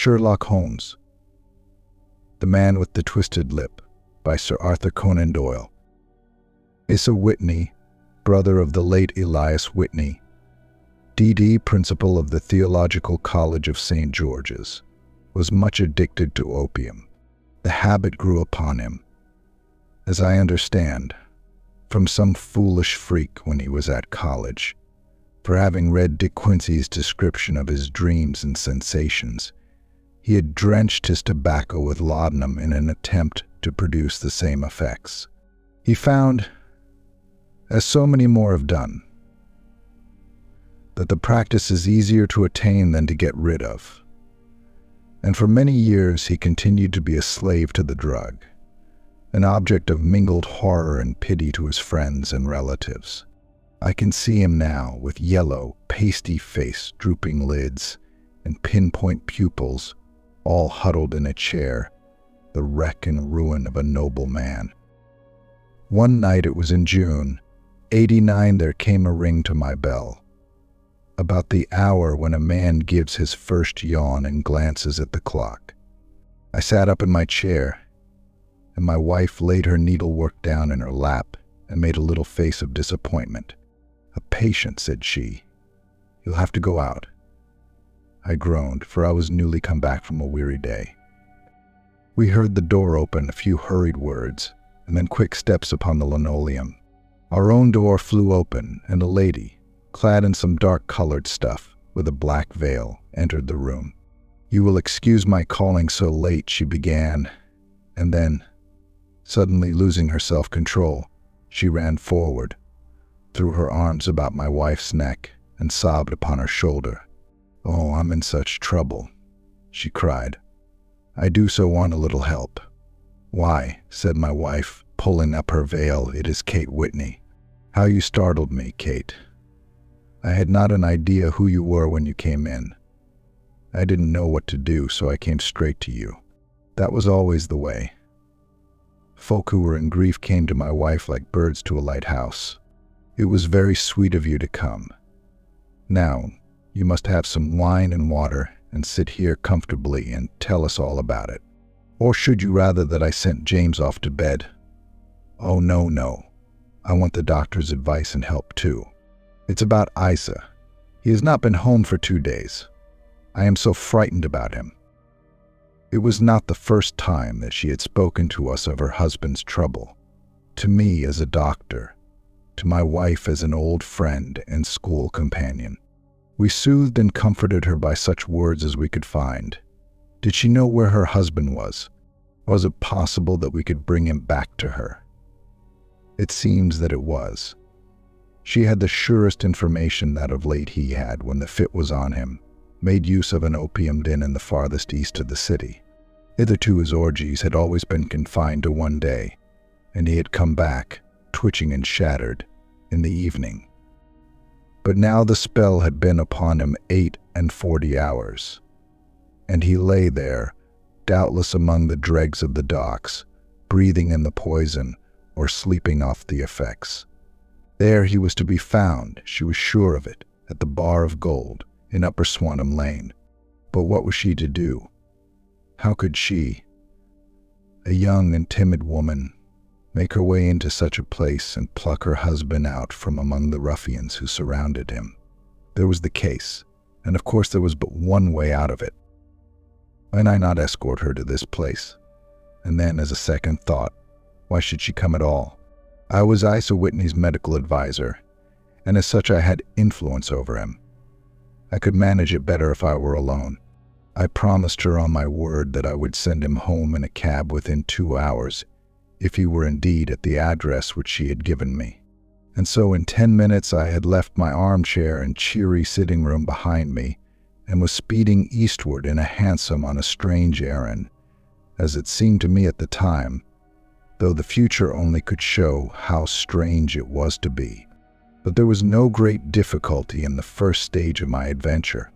Sherlock Holmes, The Man with the Twisted Lip by Sir Arthur Conan Doyle. Asa Whitney, brother of the late Elias Whitney, D.D. principal of the Theological College of St. George's, was much addicted to opium. The habit grew upon him, as I understand, from some foolish freak when he was at college, for having read De Quincey's description of his dreams and sensations. He had drenched his tobacco with laudanum in an attempt to produce the same effects. He found, as so many more have done, that the practice is easier to attain than to get rid of. And for many years he continued to be a slave to the drug, an object of mingled horror and pity to his friends and relatives. I can see him now, with yellow, pasty face, drooping lids, and pinpoint pupils, all huddled in a chair, the wreck and ruin of a noble man. One night, it was in June, '89, there came a ring to my bell, about the hour when a man gives his first yawn and glances at the clock. I sat up in my chair, and my wife laid her needlework down in her lap and made a little face of disappointment. "A patient," said she. "You'll have to go out." I groaned, for I was newly come back from a weary day. We heard the door open, a few hurried words, and then quick steps upon the linoleum. Our own door flew open, and a lady, clad in some dark-colored stuff, with a black veil, entered the room. "You will excuse my calling so late," she began, and then, suddenly losing her self-control, she ran forward, threw her arms about my wife's neck, and sobbed upon her shoulder. "Oh, I'm in such trouble," she cried. "I do so want a little help." "Why," said my wife, pulling up her veil, "it is Kate Whitney." "How you startled me, Kate. I had not an idea who you were when you came in. I didn't know what to do, so I came straight to you. That was always the way. Folk who were in grief came to my wife like birds to a lighthouse. It was very sweet of you to come. Now, you must have some wine and water and sit here comfortably and tell us all about it. Or should you rather that I sent James off to bed?" "Oh, no. I want the doctor's advice and help too. It's about Isa. He has not been home for 2 days. I am so frightened about him." It was not the first time that she had spoken to us of her husband's trouble, to me as a doctor, to my wife as an old friend and school companion. We soothed and comforted her by such words as we could find. Did she know where her husband was? Was it possible that we could bring him back to her? It seems that it was. She had the surest information that of late he had, when the fit was on him, made use of an opium den in the farthest east of the city. Hitherto his orgies had always been confined to one day, and he had come back, twitching and shattered, in the evening. But now the spell had been upon him 48 hours, and he lay there, doubtless among the dregs of the docks, breathing in the poison or sleeping off the effects. There he was to be found, she was sure of it, at the Bar of Gold in Upper Swanham Lane. But what was she to do? How could she, a young and timid woman, make her way into such a place and pluck her husband out from among the ruffians who surrounded him? There was the case, and of course there was but one way out of it. Might I not escort her to this place? And then, as a second thought, why should she come at all? I was Isa Whitney's medical advisor, and as such I had influence over him. I could manage it better if I were alone. I promised her on my word that I would send him home in a cab within 2 hours, if he were indeed at the address which she had given me. And so in 10 minutes I had left my armchair and cheery sitting room behind me, and was speeding eastward in a hansom on a strange errand, as it seemed to me at the time, though the future only could show how strange it was to be. But there was no great difficulty in the first stage of my adventure.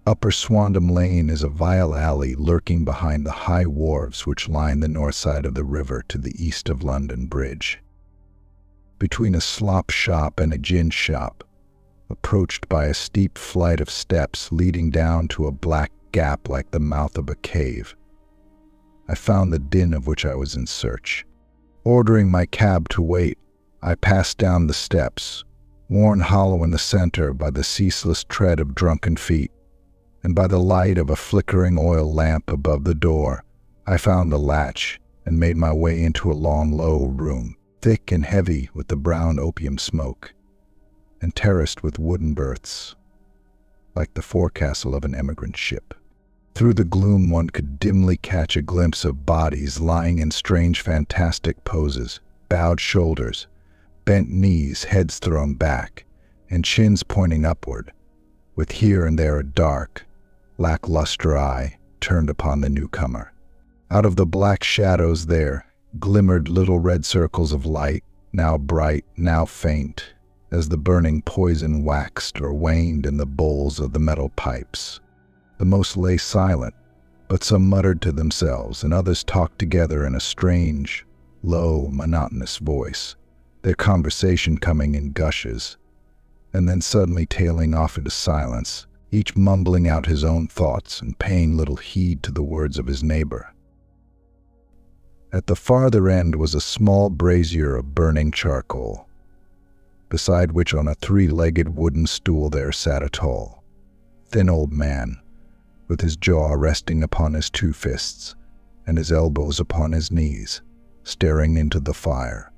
Upper Swanham Lane is a vile alley lurking behind the high wharves which line the north side of the river to the east of London Bridge. Between a slop shop and a gin shop, approached by a steep flight of steps leading down to a black gap like the mouth of a cave. I found the din of which I was in search. Ordering my cab to wait, I passed down the steps, worn hollow in the center by the ceaseless tread of drunken feet, and by the light of a flickering oil lamp above the door. I found the latch and made my way into a long, low room, thick and heavy with the brown opium smoke, and terraced with wooden berths, like the forecastle of an emigrant ship. Through the gloom one could dimly catch a glimpse of bodies lying in strange, fantastic poses, bowed shoulders, bent knees, heads thrown back, and chins pointing upward, with here and there a dark, lackluster eye turned upon the newcomer. Out of the black shadows there glimmered little red circles of light, now bright, now faint, as the burning poison waxed or waned in the bowls of the metal pipes. The most lay silent, but some muttered to themselves, and others talked together in a strange, low, monotonous voice, their conversation coming in gushes, and then suddenly tailing off into silence, each mumbling out his own thoughts and paying little heed to the words of his neighbor. At the farther end was a small brazier of burning charcoal, beside which on a three-legged wooden stool there sat a tall, thin old man, with his jaw resting upon his two fists and his elbows upon his knees, staring into the fire.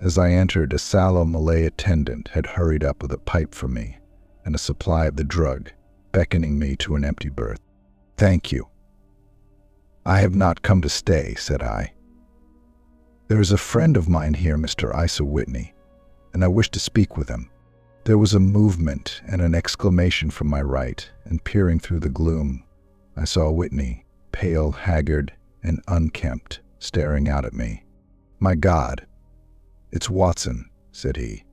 As I entered, a sallow Malay attendant had hurried up with a pipe for me and a supply of the drug, beckoning me to an empty berth. "Thank you. I have not come to stay," said I. "There is a friend of mine here, Mr. Isa Whitney, and I wish to speak with him." There was a movement and an exclamation from my right, and peering through the gloom, I saw Whitney, pale, haggard, and unkempt, staring out at me. "My God, it's Watson," said he.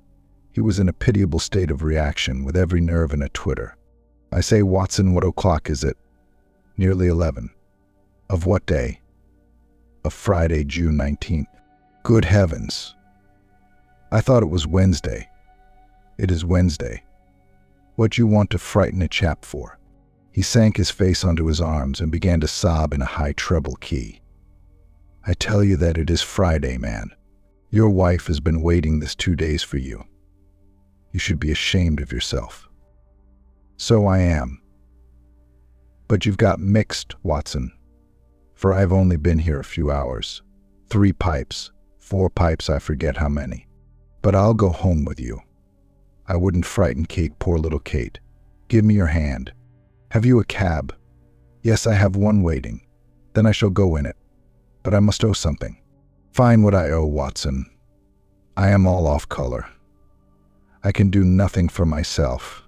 He was in a pitiable state of reaction, with every nerve in a twitter. "I say, Watson, what o'clock is it?" "Nearly 11. "Of what day?" "Of Friday, June 19th. "Good heavens! I thought it was Wednesday." "It is Wednesday. What do you want to frighten a chap for?" He sank his face onto his arms and began to sob in a high treble key. "I tell you that it is Friday, man. Your wife has been waiting this 2 days for you. You should be ashamed of yourself." "So I am. But you've got mixed, Watson, for I've only been here a few hours. 3 pipes, 4 pipes, I forget how many. But I'll go home with you. I wouldn't frighten Kate, poor little Kate. Give me your hand. Have you a cab?" "Yes, I have one waiting. Then I shall go in it. But I must owe something." "Find what I owe, Watson. I am all off color. I can do nothing for myself."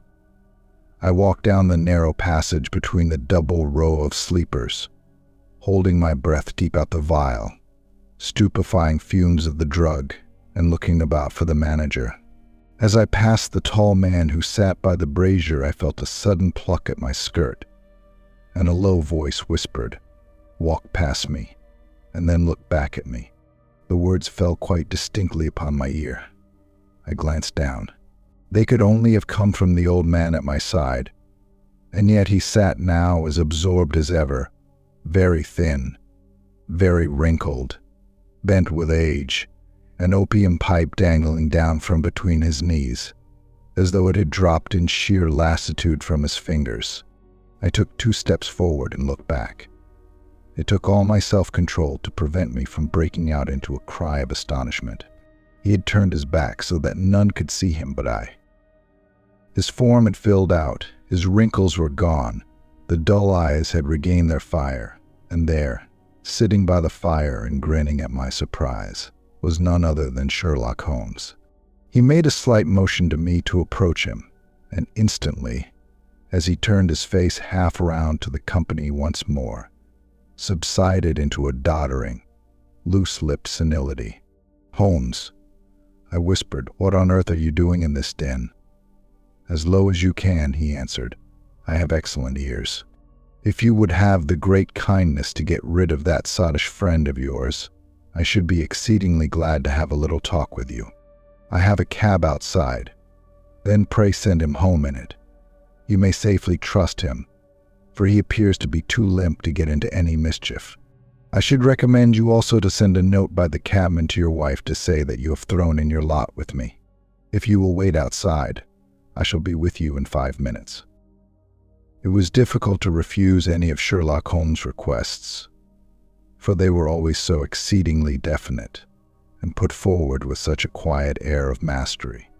I walked down the narrow passage between the double row of sleepers, holding my breath deep out the vial, stupefying fumes of the drug, and looking about for the manager. As I passed the tall man who sat by the brazier, I felt a sudden pluck at my skirt, and a low voice whispered, "Walk past me, and then look back at me." The words fell quite distinctly upon my ear. I glanced down. They could only have come from the old man at my side, and yet he sat now as absorbed as ever, very thin, very wrinkled, bent with age, an opium pipe dangling down from between his knees, as though it had dropped in sheer lassitude from his fingers. I took 2 steps forward and looked back. It took all my self-control to prevent me from breaking out into a cry of astonishment. He had turned his back so that none could see him but I. His form had filled out, his wrinkles were gone, the dull eyes had regained their fire, and there, sitting by the fire and grinning at my surprise, was none other than Sherlock Holmes. He made a slight motion to me to approach him, and instantly, as he turned his face half around to the company once more, subsided into a doddering, loose-lipped senility. "Holmes," I whispered, "what on earth are you doing in this den?" "As low as you can," he answered. "I have excellent ears. If you would have the great kindness to get rid of that sottish friend of yours, I should be exceedingly glad to have a little talk with you. I have a cab outside. Then pray send him home in it. You may safely trust him, for he appears to be too limp to get into any mischief. I should recommend you also to send a note by the cabman to your wife to say that you have thrown in your lot with me. If you will wait outside, I shall be with you in 5 minutes." It was difficult to refuse any of Sherlock Holmes' requests, for they were always so exceedingly definite and put forward with such a quiet air of mastery.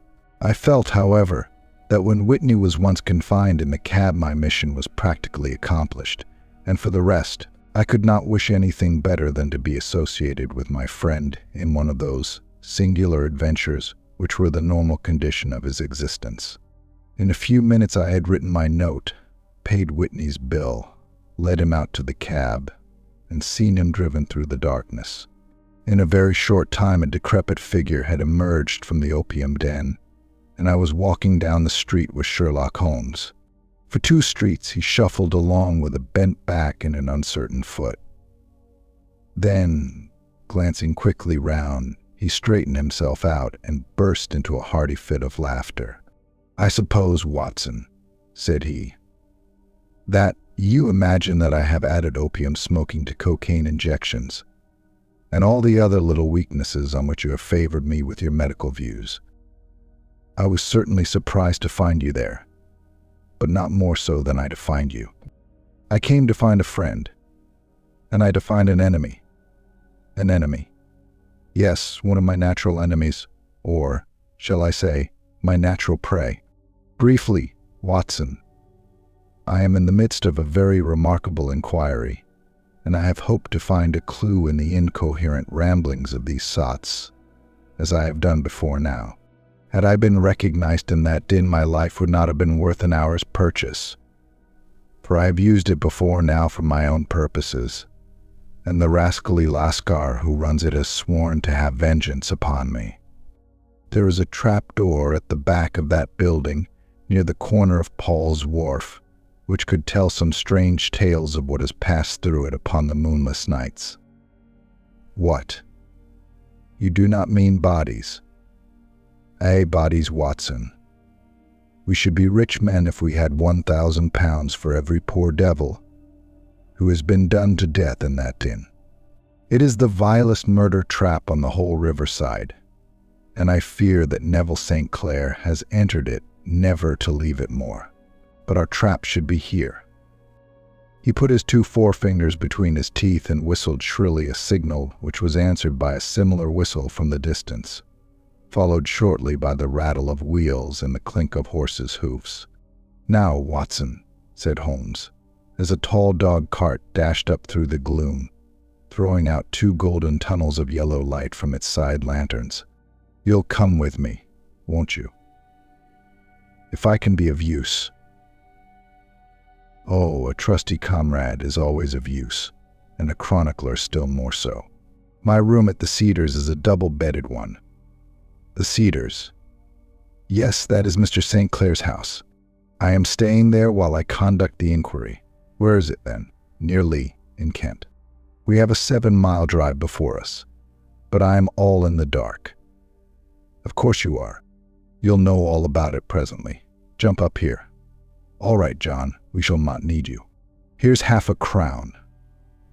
I felt, however, that when Whitney was once confined in the cab, my mission was practically accomplished, and for the rest, I could not wish anything better than to be associated with my friend in one of those singular adventures which were the normal condition of his existence. In a few minutes I had written my note, paid Whitney's bill, led him out to the cab, and seen him driven through the darkness. In a very short time a decrepit figure had emerged from the opium den, and I was walking down the street with Sherlock Holmes. For 2 streets he shuffled along with a bent back and an uncertain foot. Then, glancing quickly round, he straightened himself out and burst into a hearty fit of laughter. "I suppose, Watson," said he, "that you imagine that I have added opium smoking to cocaine injections, and all the other little weaknesses on which you have favored me with your medical views. I was certainly surprised to find you there, but not more so than I to find you. I came to find a friend, and I to find an enemy. An enemy. Yes, one of my natural enemies, or, shall I say, my natural prey. Briefly, Watson, I am in the midst of a very remarkable inquiry, and I have hoped to find a clue in the incoherent ramblings of these sots, as I have done before now. Had I been recognized in that din, my life would not have been worth an hour's purchase, for I have used it before now for my own purposes, and the rascally lascar who runs it has sworn to have vengeance upon me. There is a trap-door at the back of that building, near the corner of Paul's Wharf, which could tell some strange tales of what has passed through it upon the moonless nights. What? You do not mean bodies? Aye, bodies, Watson. We should be rich men if we had £1,000 for every poor devil who has been done to death in that din. It is the vilest murder trap on the whole riverside, and I fear that Neville St. Clair has entered it never to leave it more. But our trap should be here." He put his 2 forefingers between his teeth and whistled shrilly a signal which was answered by a similar whistle from the distance, followed shortly by the rattle of wheels and the clink of horses' hoofs. "Now, Watson," said Holmes, as a tall dog cart dashed up through the gloom, throwing out 2 golden tunnels of yellow light from its side lanterns. "You'll come with me, won't you? If I can be of use." Oh, a trusty comrade is always of use, and a chronicler still more so. My room at the Cedars is a double-bedded one. The Cedars. Yes, that is Mr. St. Clair's house. I am staying there while I conduct the inquiry. Where is it, then? Near Lee, in Kent. We have a 7-mile drive before us, but I am all in the dark. Of course you are. You'll know all about it presently. Jump up here. All right, John, we shall not need you. Here's half a crown.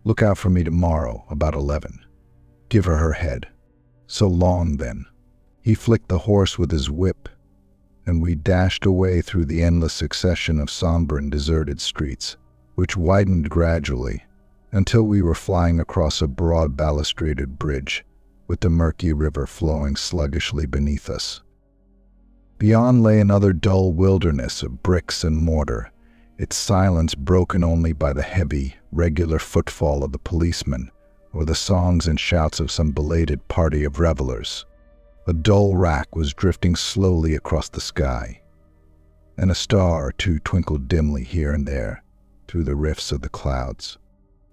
Look out for me tomorrow, about 11. Give her head. So long, then." He flicked the horse with his whip, and we dashed away through the endless succession of somber and deserted streets, which widened gradually until we were flying across a broad balustraded bridge, with the murky river flowing sluggishly beneath us. Beyond lay another dull wilderness of bricks and mortar, its silence broken only by the heavy, regular footfall of the policeman or the songs and shouts of some belated party of revelers. A dull rack was drifting slowly across the sky, and a star or 2 twinkled dimly here and there through the rifts of the clouds.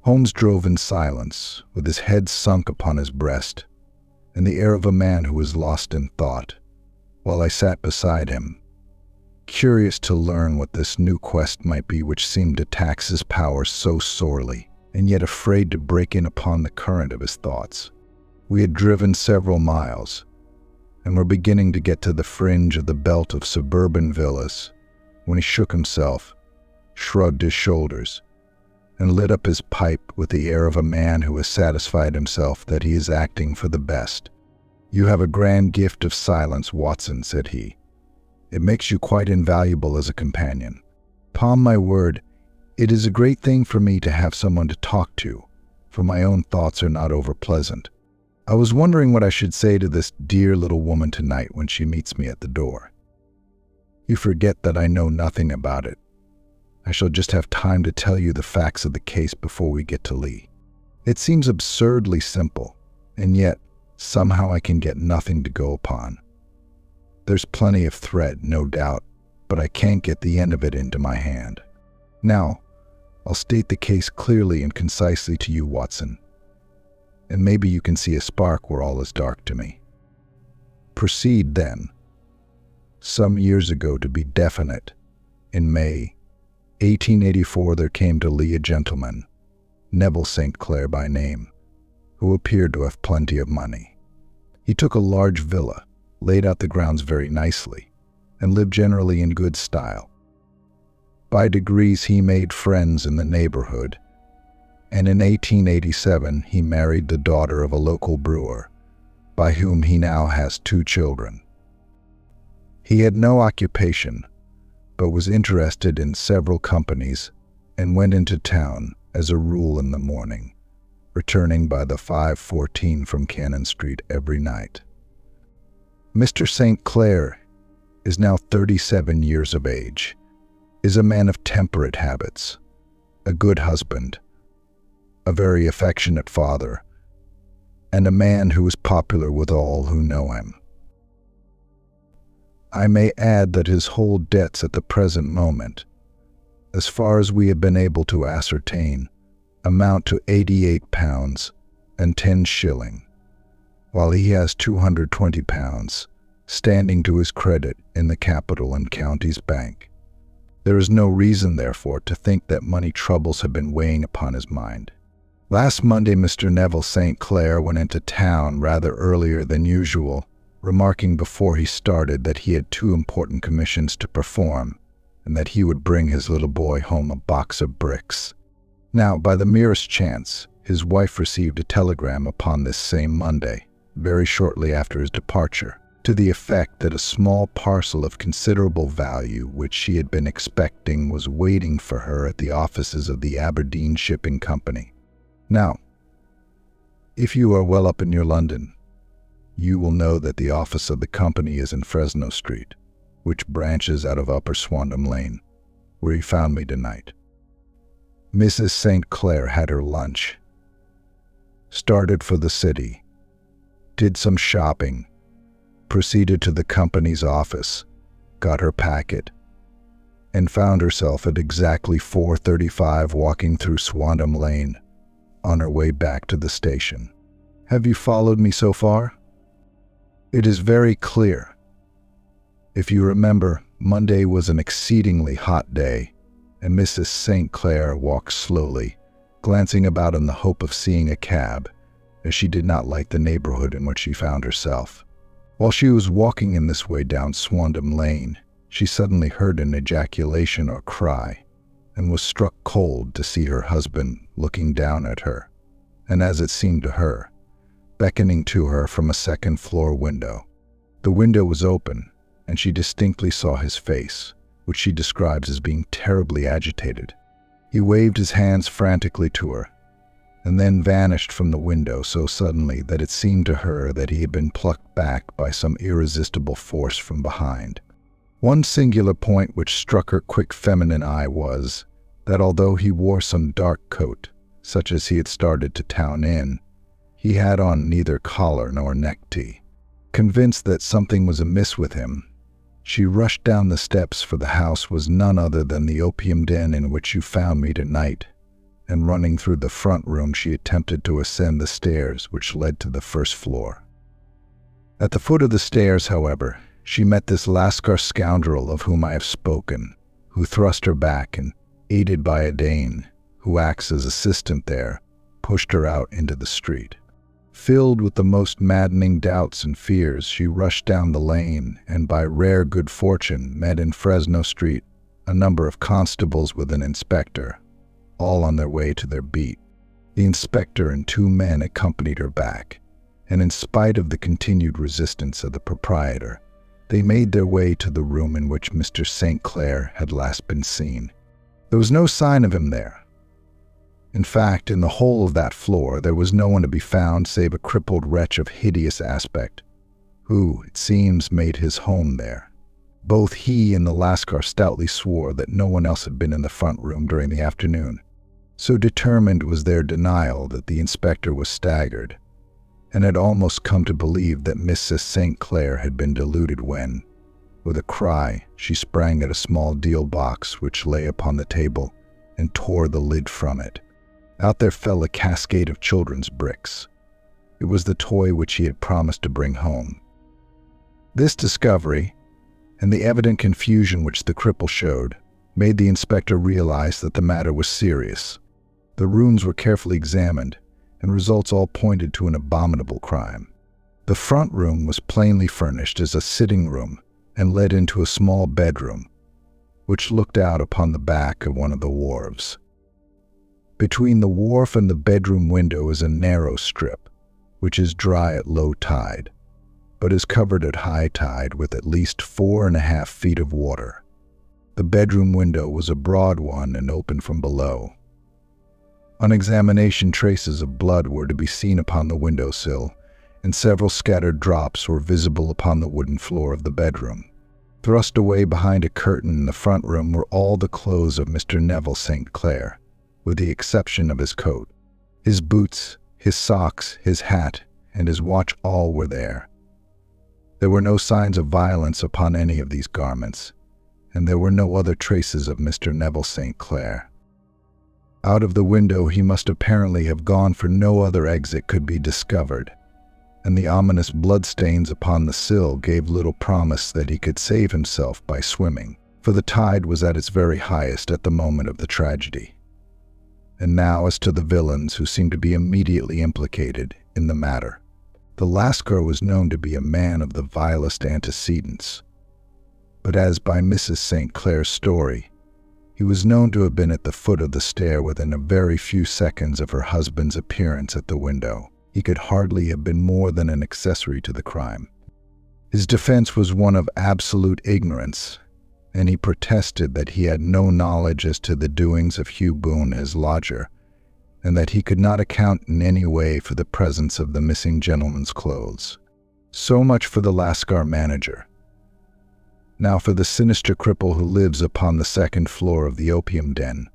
Holmes drove in silence, with his head sunk upon his breast, and the air of a man who was lost in thought, while I sat beside him, curious to learn what this new quest might be which seemed to tax his powers so sorely, and yet afraid to break in upon the current of his thoughts. We had driven several miles, and were beginning to get to the fringe of the belt of suburban villas, when he shook himself shrugged his shoulders, and lit up his pipe with the air of a man who has satisfied himself that he is acting for the best. "You have a grand gift of silence, Watson," said he. "It makes you quite invaluable as a companion. Upon my word, it is a great thing for me to have someone to talk to, for my own thoughts are not over pleasant. I was wondering what I should say to this dear little woman tonight when she meets me at the door. You forget that I know nothing about it. I shall just have time to tell you the facts of the case before we get to Lee. It seems absurdly simple, and yet somehow I can get nothing to go upon. There's plenty of thread, no doubt, but I can't get the end of it into my hand. Now, I'll state the case clearly and concisely to you, Watson, and maybe you can see a spark where all is dark to me. Proceed, then. Some years ago, to be definite, in May 1884, there came to Lee a gentleman, Neville St. Clair by name, who appeared to have plenty of money. He took a large villa, laid out the grounds very nicely, and lived generally in good style. By degrees he made friends in the neighborhood, and in 1887 he married the daughter of a local brewer, by whom he now has 2 children. He had no occupation, but was interested in several companies and went into town as a rule in the morning, returning by the 5:14 from Cannon Street every night. Mr. St. Clair is now 37 years of age, is a man of temperate habits, a good husband, a very affectionate father, and a man who is popular with all who know him. I may add that his whole debts at the present moment, as far as we have been able to ascertain, amount to £88 and 10 shillings, while he has £220 standing to his credit in the Capital and Counties Bank. There is no reason, therefore, to think that money troubles have been weighing upon his mind. Last Monday, Mr. Neville St. Clair went into town rather earlier than usual, remarking before he started that he had 2 important commissions to perform, and that he would bring his little boy home a box of bricks. Now, by the merest chance, his wife received a telegram upon this same Monday, very shortly after his departure, to the effect that a small parcel of considerable value which she had been expecting was waiting for her at the offices of the Aberdeen Shipping Company. Now, if you are well up in your London, you will know that the office of the company is in Fresno Street, which branches out of Upper Swandam Lane, where he found me tonight. Mrs. St. Clair had her lunch, started for the city, did some shopping, proceeded to the company's office, got her packet, and found herself at exactly 4:35 walking through Swandam Lane on her way back to the station. Have you followed me so far? It is very clear. If you remember, Monday was an exceedingly hot day, and Mrs. St. Clair walked slowly, glancing about in the hope of seeing a cab, as she did not like the neighborhood in which she found herself. While she was walking in this way down Swandam Lane, she suddenly heard an ejaculation or cry, and was struck cold to see her husband looking down at her, and as it seemed to her, beckoning to her from a second-floor window. The window was open, and she distinctly saw his face, which she describes as being terribly agitated. He waved his hands frantically to her, and then vanished from the window so suddenly that it seemed to her that he had been plucked back by some irresistible force from behind. One singular point which struck her quick feminine eye was that although he wore some dark coat, such as he had started to town in, he had on neither collar nor necktie. Convinced that something was amiss with him, she rushed down the steps, for the house was none other than the opium den in which you found me tonight, and running through the front room she attempted to ascend the stairs which led to the first floor. At the foot of the stairs, however, she met this Lascar scoundrel of whom I have spoken, who thrust her back and, aided by a Dane, who acts as assistant there, pushed her out into the street. Filled with the most maddening doubts and fears, she rushed down the lane and by rare good fortune met in Fresno Street a number of constables with an inspector, all on their way to their beat. The inspector and 2 men accompanied her back, and in spite of the continued resistance of the proprietor, they made their way to the room in which Mr. St. Clair had last been seen. There was no sign of him there. In fact, in the whole of that floor, there was no one to be found save a crippled wretch of hideous aspect, who, it seems, made his home there. Both he and the Lascar stoutly swore that no one else had been in the front room during the afternoon. So determined was their denial that the inspector was staggered, and had almost come to believe that Mrs. St. Clair had been deluded when, with a cry, she sprang at a small deal box which lay upon the table and tore the lid from it. Out there fell a cascade of children's bricks. It was the toy which he had promised to bring home. This discovery, and the evident confusion which the cripple showed, made the inspector realize that the matter was serious. The rooms were carefully examined, and results all pointed to an abominable crime. The front room was plainly furnished as a sitting room and led into a small bedroom, which looked out upon the back of one of the wharves. Between the wharf and the bedroom window is a narrow strip, which is dry at low tide, but is covered at high tide with at least 4.5 feet of water. The bedroom window was a broad one and open from below. On examination, traces of blood were to be seen upon the windowsill, and several scattered drops were visible upon the wooden floor of the bedroom. Thrust away behind a curtain in the front room were all the clothes of Mr. Neville St. Clair, with the exception of his coat. His boots, his socks, his hat, and his watch all were there. There were no signs of violence upon any of these garments, and there were no other traces of Mr. Neville St. Clair. Out of the window he must apparently have gone, for no other exit could be discovered, and the ominous bloodstains upon the sill gave little promise that he could save himself by swimming, for the tide was at its very highest at the moment of the tragedy. And now as to the villains who seemed to be immediately implicated in the matter. The Lascar was known to be a man of the vilest antecedents, but as by Mrs. St. Clair's story, he was known to have been at the foot of the stair within a very few seconds of her husband's appearance at the window. He could hardly have been more than an accessory to the crime. His defense was one of absolute ignorance, and he protested that he had no knowledge as to the doings of Hugh Boone, his lodger, and that he could not account in any way for the presence of the missing gentleman's clothes. So much for the Lascar manager. Now for the sinister cripple who lives upon the 2nd floor of the opium den,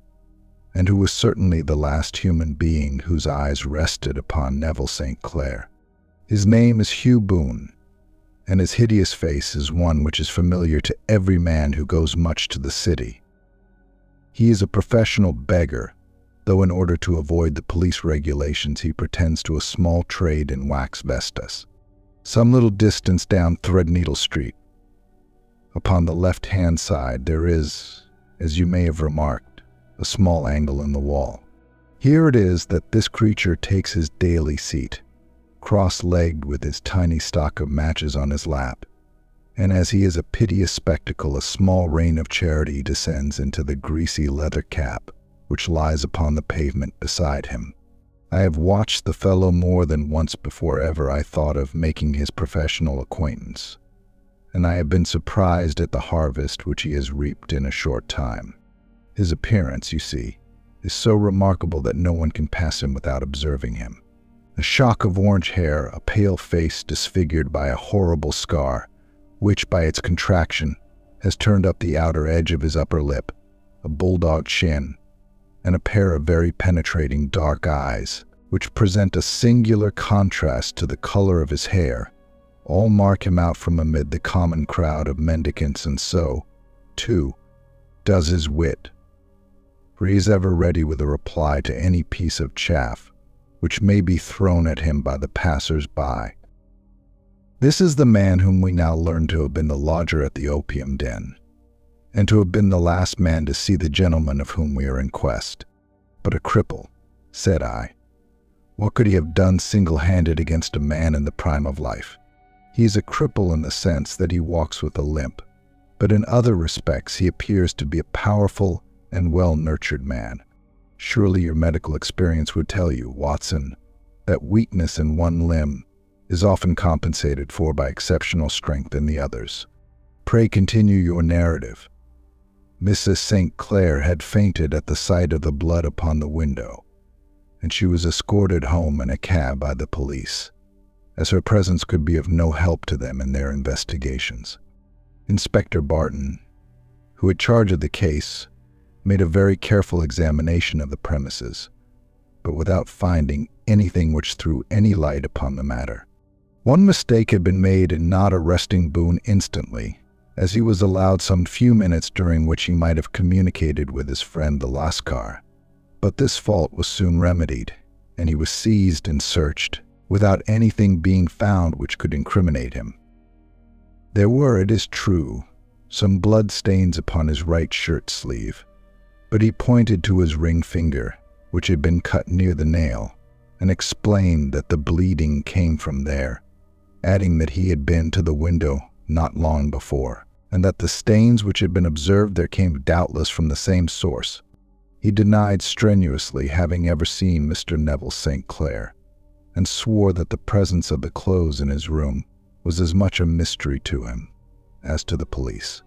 and who was certainly the last human being whose eyes rested upon Neville St. Clair. His name is Hugh Boone, and his hideous face is one which is familiar to every man who goes much to the city. He is a professional beggar, though in order to avoid the police regulations he pretends to a small trade in wax vestas. Some little distance down Threadneedle Street, upon the left-hand side, there is, as you may have remarked, a small angle in the wall. Here it is that this creature takes his daily seat, cross-legged with his tiny stock of matches on his lap, and as he is a piteous spectacle, a small rain of charity descends into the greasy leather cap which lies upon the pavement beside him. I have watched the fellow more than once before ever I thought of making his professional acquaintance, and I have been surprised at the harvest which he has reaped in a short time. His appearance, you see, is so remarkable that no one can pass him without observing him. A shock of orange hair, a pale face disfigured by a horrible scar, which by its contraction has turned up the outer edge of his upper lip, a bulldog chin, and a pair of very penetrating dark eyes, which present a singular contrast to the color of his hair, all mark him out from amid the common crowd of mendicants, and so, too, does his wit, for he is ever ready with a reply to any piece of chaff which may be thrown at him by the passers-by. This is the man whom we now learn to have been the lodger at the opium den, and to have been the last man to see the gentleman of whom we are in quest. But a cripple, said I. What could he have done single-handed against a man in the prime of life? He is a cripple in the sense that he walks with a limp, but in other respects he appears to be a powerful and well-nurtured man. Surely your medical experience would tell you, Watson, that weakness in one limb is often compensated for by exceptional strength in the others. Pray continue your narrative. Mrs. St. Clair had fainted at the sight of the blood upon the window, and she was escorted home in a cab by the police, as her presence could be of no help to them in their investigations. Inspector Barton, who had charge of the case, made a very careful examination of the premises, but without finding anything which threw any light upon the matter. One mistake had been made in not arresting Boone instantly, as he was allowed some few minutes during which he might have communicated with his friend the Lascar. But this fault was soon remedied, and he was seized and searched, without anything being found which could incriminate him. There were, it is true, some blood stains upon his right shirt sleeve, but he pointed to his ring finger, which had been cut near the nail, and explained that the bleeding came from there, adding that he had been to the window not long before, and that the stains which had been observed there came doubtless from the same source. He denied strenuously having ever seen Mr. Neville St. Clair, and swore that the presence of the clothes in his room was as much a mystery to him as to the police.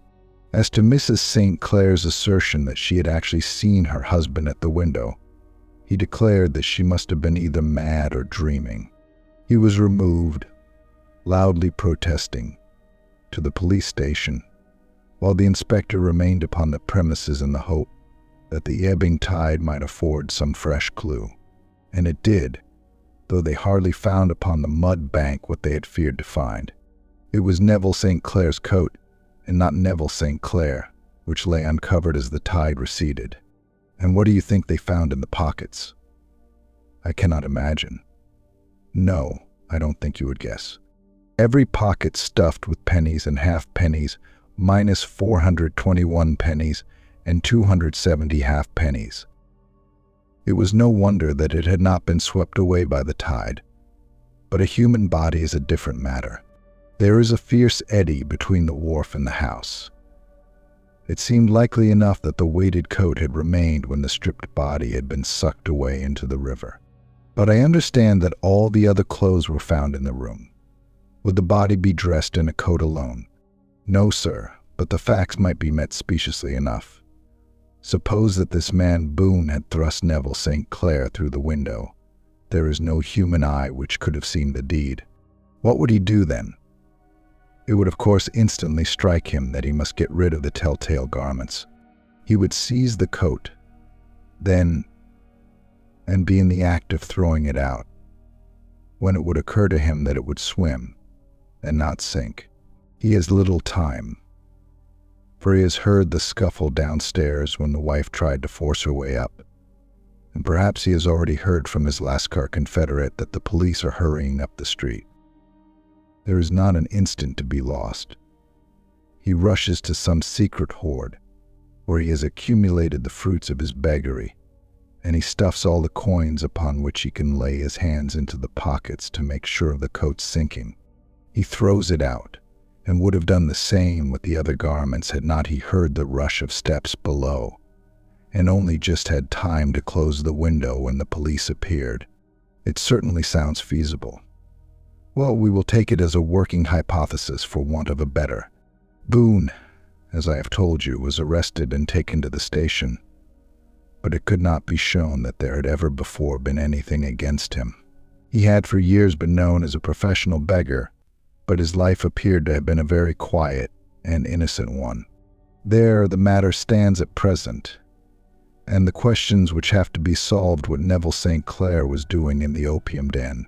As to Mrs. St. Clair's assertion that she had actually seen her husband at the window, he declared that she must have been either mad or dreaming. He was removed, loudly protesting, to the police station, while the inspector remained upon the premises in the hope that the ebbing tide might afford some fresh clue. And it did, though they hardly found upon the mud bank what they had feared to find. It was Neville St. Clair's coat, and not Neville St. Clair, which lay uncovered as the tide receded. And what do you think they found in the pockets? I cannot imagine. No, I don't think you would guess. Every pocket stuffed with pennies and half pennies, minus 421 pennies and 270 half pennies. It was no wonder that it had not been swept away by the tide. But a human body is a different matter. There is a fierce eddy between the wharf and the house. It seemed likely enough that the weighted coat had remained when the stripped body had been sucked away into the river. But I understand that all the other clothes were found in the room. Would the body be dressed in a coat alone? No, sir, but the facts might be met speciously enough. Suppose that this man Boone had thrust Neville St. Clair through the window. There is no human eye which could have seen the deed. What would he do then? It would of course instantly strike him that he must get rid of the telltale garments. He would seize the coat, then, and be in the act of throwing it out, when it would occur to him that it would swim and not sink. He has little time, for he has heard the scuffle downstairs when the wife tried to force her way up, and perhaps he has already heard from his Lascar confederate that the police are hurrying up the street. There is not an instant to be lost. He rushes to some secret hoard, where he has accumulated the fruits of his beggary, and he stuffs all the coins upon which he can lay his hands into the pockets to make sure of the coat's sinking. He throws it out, and would have done the same with the other garments had not he heard the rush of steps below, and only just had time to close the window when the police appeared. It certainly sounds feasible. Well, we will take it as a working hypothesis for want of a better. Boone, as I have told you, was arrested and taken to the station, but it could not be shown that there had ever before been anything against him. He had for years been known as a professional beggar, but his life appeared to have been a very quiet and innocent one. There the matter stands at present, and the questions which have to be solved what Neville St. Clair was doing in the opium den,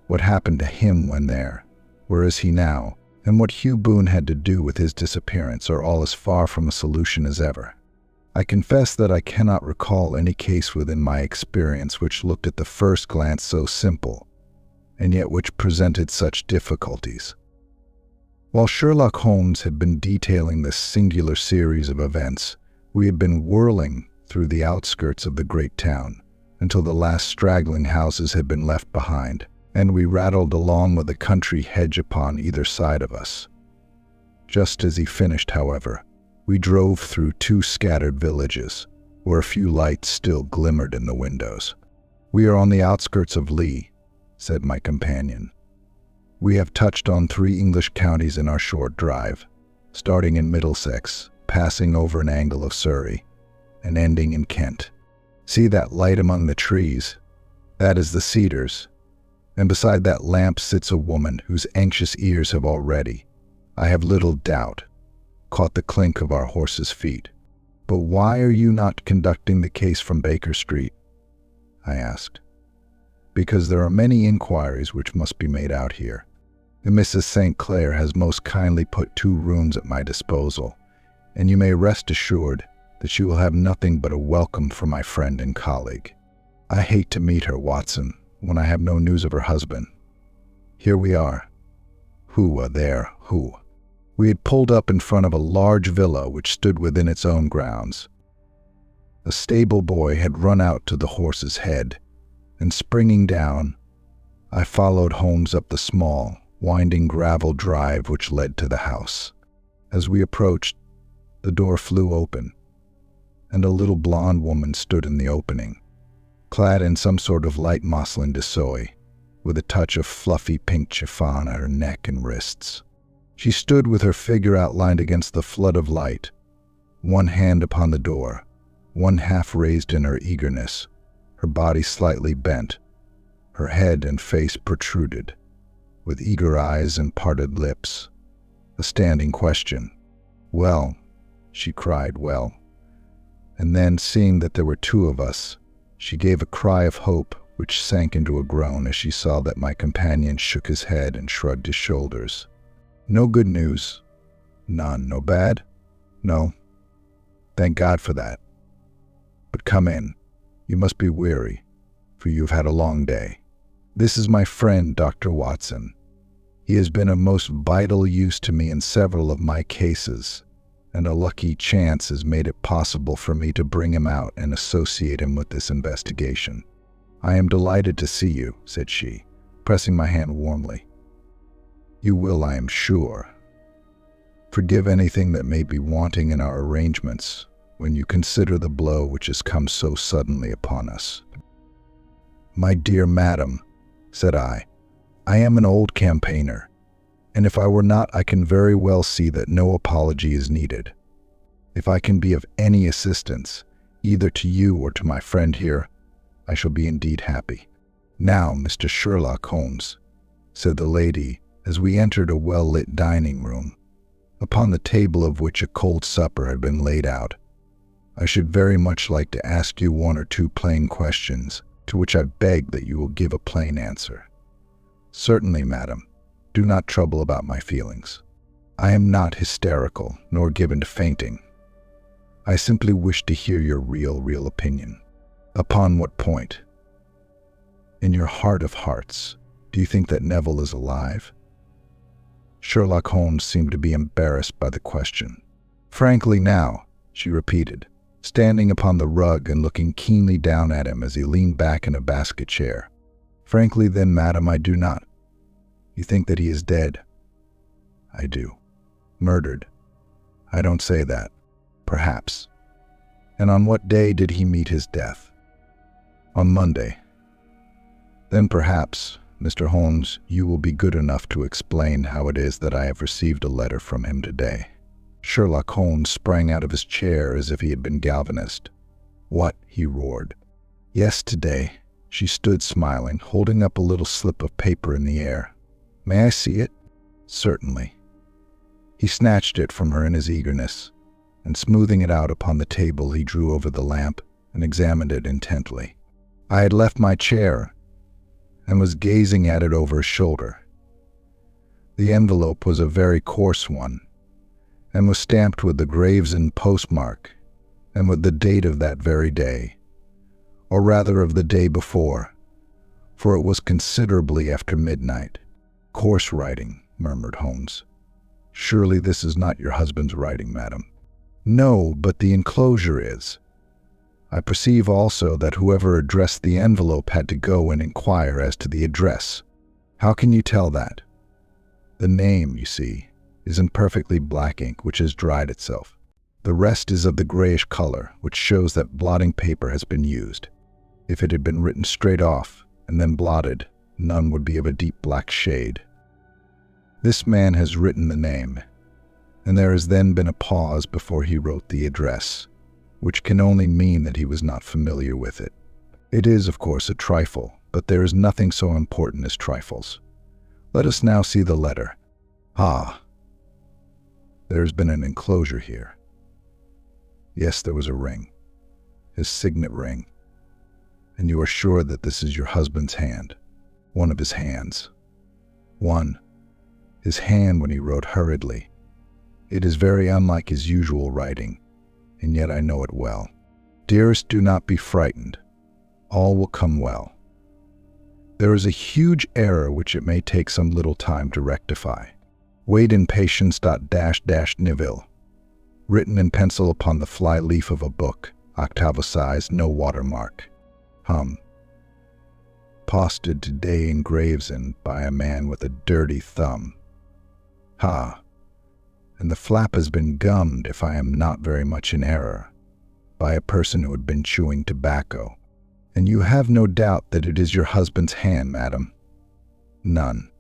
what happened to him when there, where is he now, and what Hugh Boone had to do with his disappearance are all as far from a solution as ever. I confess that I cannot recall any case within my experience which looked at the first glance so simple, and yet which presented such difficulties. While Sherlock Holmes had been detailing this singular series of events, we had been whirling through the outskirts of the great town until the last straggling houses had been left behind, and we rattled along with a country hedge upon either side of us. Just as he finished, however, we drove through 2 scattered villages, where a few lights still glimmered in the windows. "We are on the outskirts of Lee," said my companion. "We have touched on 3 English counties in our short drive, starting in Middlesex, passing over an angle of Surrey, and ending in Kent. See that light among the trees? That is the Cedars, and beside that lamp sits a woman whose anxious ears have already, I have little doubt, caught the clink of our horses' feet." "But why are you not conducting the case from Baker Street?" I asked. "Because there are many inquiries which must be made out here. The Mrs. St. Clair has most kindly put 2 rooms at my disposal, and you may rest assured that she will have nothing but a welcome from my friend and colleague. I hate to meet her, Watson, when I have no news of her husband. Here we are." Who are there? Who? We had pulled up in front of a large villa which stood within its own grounds. A stable boy had run out to the horse's head, and springing down, I followed Holmes up the small, winding gravel drive which led to the house. As we approached, the door flew open, and a little blonde woman stood in the opening, clad in some sort of light muslin de soie, with a touch of fluffy pink chiffon at her neck and wrists. She stood with her figure outlined against the flood of light, one hand upon the door, one half raised in her eagerness, her body slightly bent, her head and face protruded, with eager eyes and parted lips. A standing question. "Well," she cried, "well." And then, seeing that there were 2 of us, she gave a cry of hope which sank into a groan as she saw that my companion shook his head and shrugged his shoulders. "No good news?" "None. No bad?" "No." "Thank God for that. But come in. You must be weary, for you have had a long day. This is my friend, Dr. Watson. He has been of most vital use to me in several of my cases, and a lucky chance has made it possible for me to bring him out and associate him with this investigation." "I am delighted to see you," said she, pressing my hand warmly. "You will, I am sure, forgive anything that may be wanting in our arrangements when you consider the blow which has come so suddenly upon us." "My dear madam," said I am an old campaigner, and if I were not, I can very well see that no apology is needed. If I can be of any assistance, either to you or to my friend here, I shall be indeed happy." "Now, Mr. Sherlock Holmes," said the lady as we entered a well-lit dining room, upon the table of which a cold supper had been laid out, "I should very much like to ask you 1 or 2 plain questions, to which I beg that you will give a plain answer." "Certainly, madam. Do not trouble about my feelings. I am not hysterical, nor given to fainting. I simply wish to hear your real opinion." "Upon what point?" "In your heart of hearts, do you think that Neville is alive?" Sherlock Holmes seemed to be embarrassed by the question. "Frankly now," she repeated, standing upon the rug and looking keenly down at him as he leaned back in a basket chair. "Frankly then, madam, I do not." "You think that he is dead?" "I do." "Murdered?" "I don't say that." "Perhaps." "And on what day did he meet his death?" "On Monday." "Then perhaps, Mr. Holmes, you will be good enough to explain how it is that I have received a letter from him today." Sherlock Holmes sprang out of his chair as if he had been galvanized. "What?" he roared. "Yes, today." She stood smiling, holding up a little slip of paper in the air. "May I see it?" "Certainly." He snatched it from her in his eagerness, and smoothing it out upon the table, he drew over the lamp and examined it intently. I had left my chair and was gazing at it over his shoulder. The envelope was a very coarse one, and was stamped with the Gravesend postmark and with the date of that very day, or rather of the day before, for it was considerably after midnight. "Coarse writing," murmured Holmes. "Surely this is not your husband's writing, madam." "No, but the enclosure is. I perceive also that whoever addressed the envelope had to go and inquire as to the address." "How can you tell that?" "The name, you see, is in perfectly black ink which has dried itself. The rest is of the grayish color, which shows that blotting paper has been used. If it had been written straight off and then blotted, none would be of a deep black shade. This man has written the name, and there has then been a pause before he wrote the address, which can only mean that he was not familiar with it. It is, of course, a trifle, but there is nothing so important as trifles. Let us now see the letter. Ah, there has been an enclosure here. Yes, there was a ring, his signet ring, and you are sure that this is your husband's hand, one of his hands. His hand when he wrote hurriedly. It is very unlike his usual writing, and yet I know it well. Dearest, do not be frightened. All will come well. There is a huge error which it may take some little time to rectify. Wait in patience. Niville. Written in pencil upon the fly leaf of a book, octavo size, no watermark. Posted today in Gravesend by a man with a dirty thumb. And the flap has been gummed, if I am not very much in error, by a person who had been chewing tobacco. And you have no doubt that it is your husband's hand, madam? None.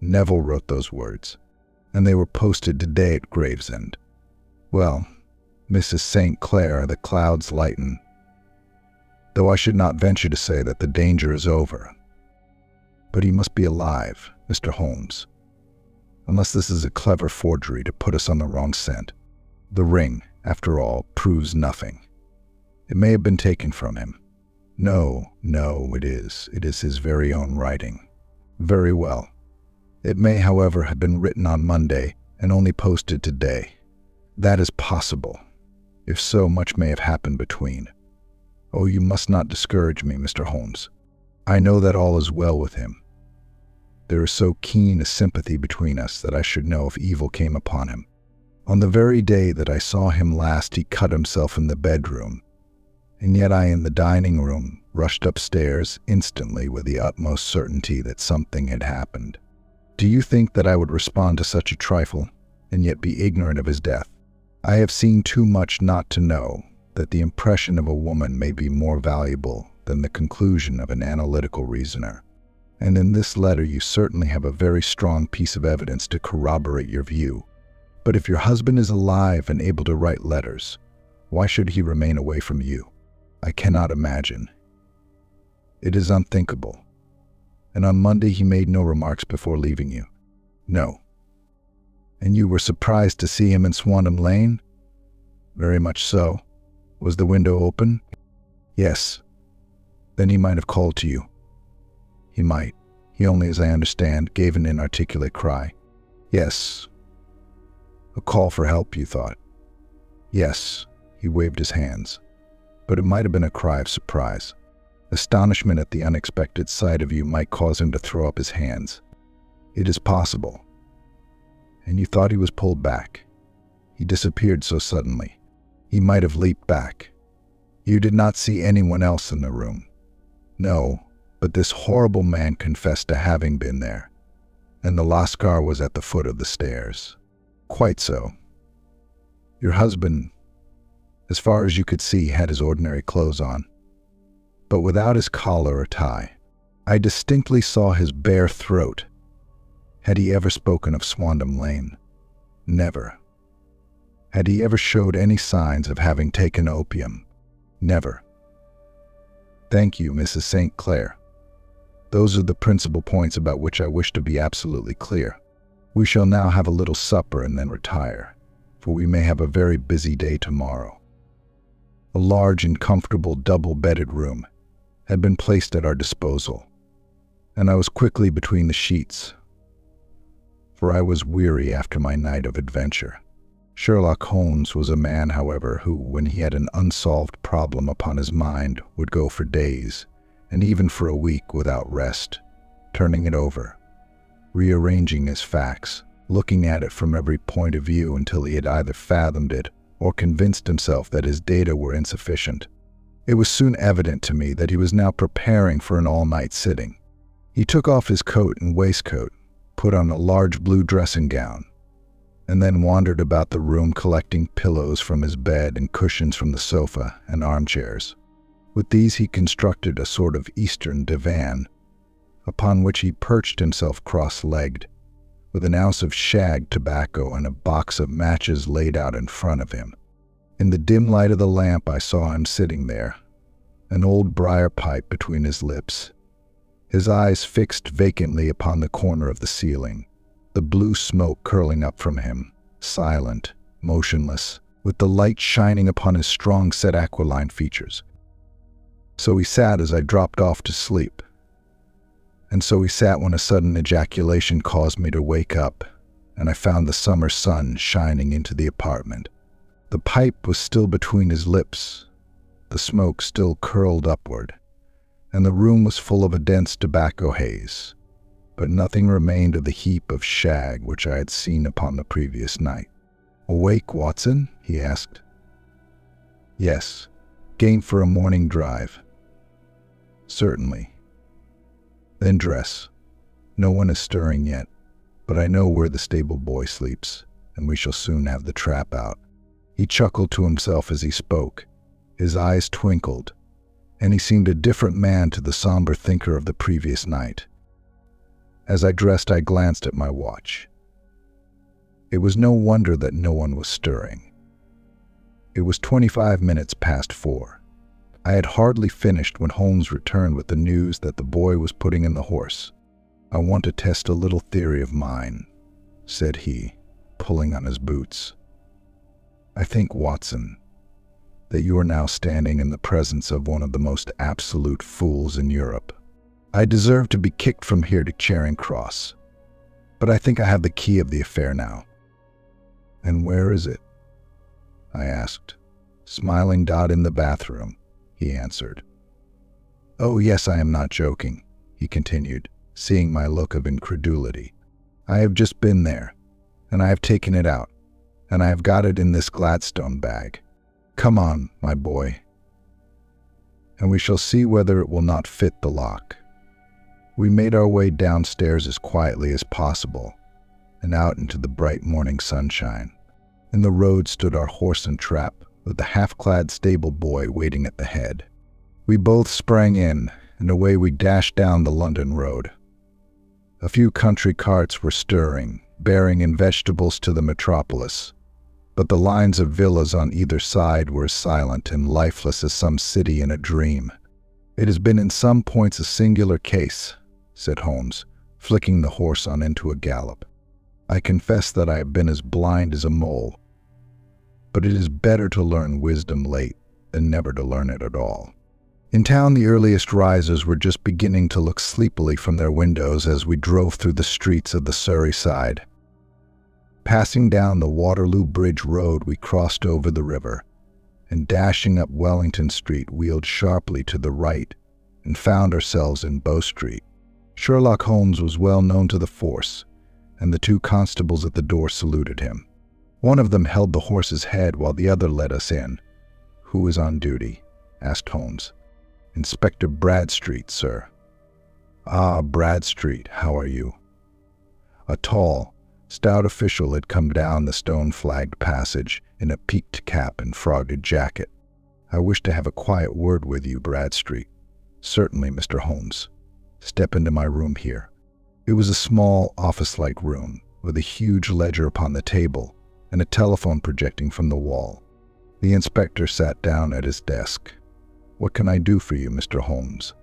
Neville wrote those words, and they were posted today at Gravesend. Well, Mrs. St. Clair, the clouds lighten, though I should not venture to say that the danger is over. But he must be alive, Mr. Holmes, unless this is a clever forgery to put us on the wrong scent. The ring, after all, proves nothing. It may have been taken from him. No, it is his very own writing. Very well. It may, however, have been written on Monday and only posted today. That is possible. If so, much may have happened between. Oh, you must not discourage me, Mr. Holmes. I know that all is well with him. There is so keen a sympathy between us that I should know if evil came upon him. On the very day that I saw him last, he cut himself in the bedroom, and yet I, in the dining room, rushed upstairs instantly with the utmost certainty that something had happened. Do you think that I would respond to such a trifle, and yet be ignorant of his death? I have seen too much not to know that the impression of a woman may be more valuable than the conclusion of an analytical reasoner. And in this letter you certainly have a very strong piece of evidence to corroborate your view. But if your husband is alive and able to write letters, why should he remain away from you? I cannot imagine. It is unthinkable. And on Monday he made no remarks before leaving you? No. And you were surprised to see him in Swandam Lane? Very much so. Was the window open? Yes. Then he might have called to you. He might. He only, as I understand, gave an inarticulate cry. Yes. A call for help, you thought? Yes. He waved his hands. But it might have been a cry of surprise. Astonishment at the unexpected sight of you might cause him to throw up his hands. It is possible. And you thought he was pulled back. He disappeared so suddenly. He might have leaped back. You did not see anyone else in the room. No, but this horrible man confessed to having been there, and the Lascar was at the foot of the stairs. Quite so. Your husband, as far as you could see, had his ordinary clothes on, but without his collar or tie. I distinctly saw his bare throat. Had he ever spoken of Swandam Lane? Never. Had he ever showed any signs of having taken opium? Never. Thank you, Mrs. St. Clair. Those are the principal points about which I wish to be absolutely clear. We shall now have a little supper and then retire, for we may have a very busy day tomorrow. A large and comfortable double-bedded room had been placed at our disposal, and I was quickly between the sheets, for I was weary after my night of adventure. Sherlock Holmes was a man, however, who, when he had an unsolved problem upon his mind, would go for days, and even for a week, without rest, turning it over, rearranging his facts, looking at it from every point of view until he had either fathomed it or convinced himself that his data were insufficient. It was soon evident to me that he was now preparing for an all-night sitting. He took off his coat and waistcoat, put on a large blue dressing gown, and then wandered about the room collecting pillows from his bed and cushions from the sofa and armchairs. With these he constructed a sort of Eastern divan, upon which he perched himself cross-legged, with an ounce of shag tobacco and a box of matches laid out in front of him. In the dim light of the lamp I saw him sitting there, an old briar pipe between his lips, his eyes fixed vacantly upon the corner of the ceiling, the blue smoke curling up from him, silent, motionless, with the light shining upon his strong set aquiline features. So he sat as I dropped off to sleep. And so he sat when a sudden ejaculation caused me to wake up, and I found the summer sun shining into the apartment. The pipe was still between his lips, the smoke still curled upward, and the room was full of a dense tobacco haze, but nothing remained of the heap of shag which I had seen upon the previous night. "Awake, Watson?" he asked. "Yes. Game for a morning drive." "Certainly." "Then dress. No one is stirring yet, but I know where the stable boy sleeps, and we shall soon have the trap out." He chuckled to himself as he spoke. His eyes twinkled, and he seemed a different man to the somber thinker of the previous night. As I dressed, I glanced at my watch. It was no wonder that no one was stirring. It was 25 minutes past 4. I had hardly finished when Holmes returned with the news that the boy was putting in the horse. "I want to test a little theory of mine," said he, pulling on his boots. "I think, Watson, that you are now standing in the presence of one of the most absolute fools in Europe. I deserve to be kicked from here to Charing Cross, but I think I have the key of the affair now." "And where is it?" I asked. "Smiling dot in the bathroom," he answered. "Oh yes, I am not joking," he continued, seeing my look of incredulity. "I have just been there, and I have taken it out, and I have got it in this Gladstone bag. Come on, my boy, and we shall see whether it will not fit the lock." We made our way downstairs as quietly as possible, and out into the bright morning sunshine. In the road stood our horse and trap, with the half-clad stable boy waiting at the head. We both sprang in, and away we dashed down the London road. A few country carts were stirring, bearing in vegetables to the metropolis, but the lines of villas on either side were as silent and lifeless as some city in a dream. "It has been in some points a singular case," said Holmes, flicking the horse on into a gallop. "I confess that I have been as blind as a mole, but it is better to learn wisdom late than never to learn it at all." In town, the earliest risers were just beginning to look sleepily from their windows as we drove through the streets of the Surrey side. Passing down the Waterloo Bridge Road, we crossed over the river, and dashing up Wellington Street, wheeled sharply to the right and found ourselves in Bow Street. Sherlock Holmes was well known to the force, and the two constables at the door saluted him. One of them held the horse's head while the other led us in. "Who is on duty?" asked Holmes. "Inspector Bradstreet, sir." "Ah, Bradstreet, how are you?" A tall, stout official had come down the stone-flagged passage in a peaked cap and frogged jacket. "I wish to have a quiet word with you, Bradstreet." "Certainly, Mr. Holmes. Step into my room here." It was a small, office-like room, with a huge ledger upon the table and a telephone projecting from the wall. The inspector sat down at his desk. "What can I do for you, Mr. Holmes?"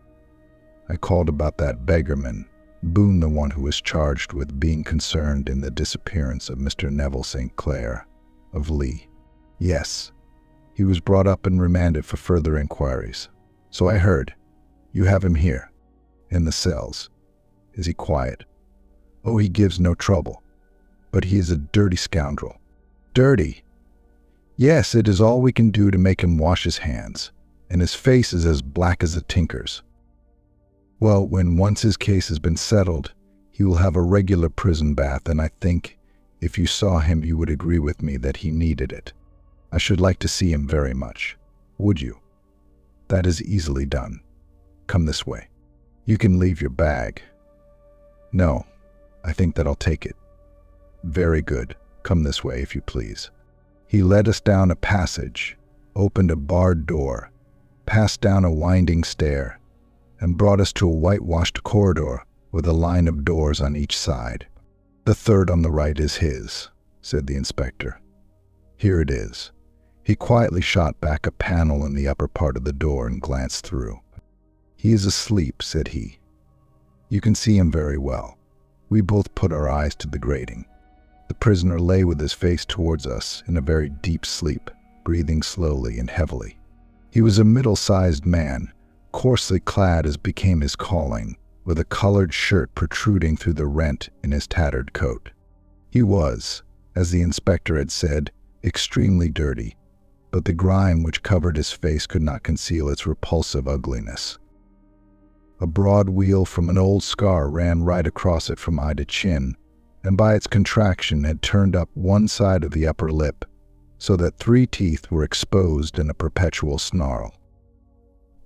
"I called about that beggarman, Boone, the one who was charged with being concerned in the disappearance of Mr. Neville St. Clair, of Lee." "Yes. He was brought up and remanded for further inquiries." "So I heard. You have him here?" "In the cells." "Is he quiet?" "Oh, he gives no trouble. But he is a dirty scoundrel." "Dirty?" "Yes, it is all we can do to make him wash his hands, and his face is as black as a tinker's." "Well, when once his case has been settled, he will have a regular prison bath, and I think, if you saw him, you would agree with me that he needed it. I should like to see him very much. Would you?" "That is easily done. Come this way." "You can leave your bag." "No, I think that I'll take it." "Very good. Come this way, if you please." He led us down a passage, opened a barred door, passed down a winding stair, and brought us to a whitewashed corridor with a line of doors on each side. "The third on the right is his," said the inspector. "Here it is." He quietly shot back a panel in the upper part of the door and glanced through. "He is asleep," said he. "You can see him very well." We both put our eyes to the grating. The prisoner lay with his face towards us in a very deep sleep, breathing slowly and heavily. He was a middle-sized man, coarsely clad as became his calling, with a colored shirt protruding through the rent in his tattered coat. He was, as the inspector had said, extremely dirty, but the grime which covered his face could not conceal its repulsive ugliness. A broad wheal from an old scar ran right across it from eye to chin, and by its contraction had turned up one side of the upper lip, so that 3 teeth were exposed in a perpetual snarl.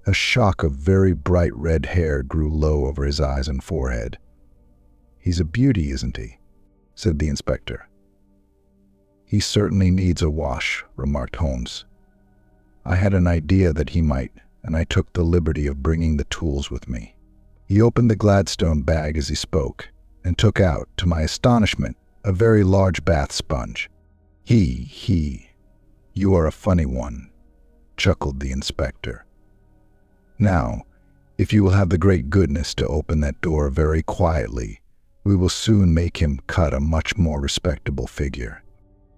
A shock of very bright red hair grew low over his eyes and forehead. "He's a beauty, isn't he?" said the inspector. "He certainly needs a wash," remarked Holmes. "I had an idea that he might, and I took the liberty of bringing the tools with me." He opened the Gladstone bag as he spoke, and took out, to my astonishment, a very large bath sponge. You are a funny one," chuckled the inspector. "Now, if you will have the great goodness to open that door very quietly, we will soon make him cut a much more respectable figure."